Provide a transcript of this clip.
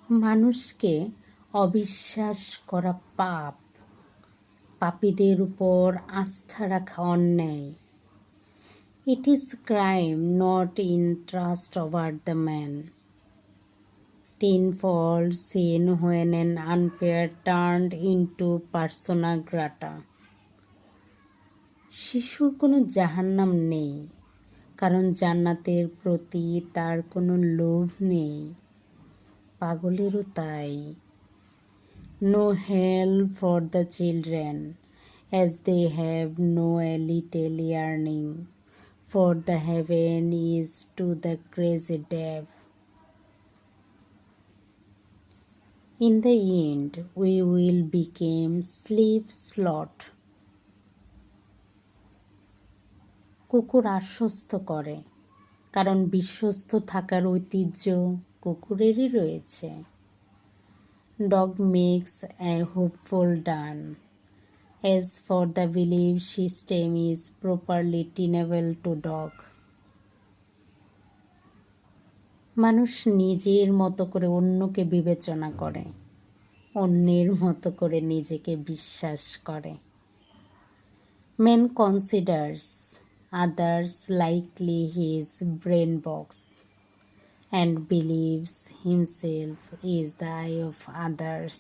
মানুষকে অবিশ্বাস করা পাপ, পাপীদের উপর আস্থা রাখা অন্যায়। It is crime not in trust over the man. Tenfold sin when an unfair turned into persona grata. শিশুর কোনো জাহান্নাম নেই, কারণ জান্নাতের প্রতি তার কোনো লোভ নেই। পাগলেরও তাই। No hell for the children, as they have no little yearning, for the heaven is to the crazy deaf. In the end, we will become slave slot. কুকুর আশ্বস্ত করে, কারণ বিশ্বস্ত থাকার ঐতিহ্য কুকুরেরই রয়েছে। Dog makes a hopeful done. As for the belief system is properly tenable to dog. মানুষ নিজের মতো করে অন্যকে বিবেচনা করে, অন্যের মতো করে নিজেকে বিশ্বাস করে। Man considers others likely his brain box and believes himself is the eye of others.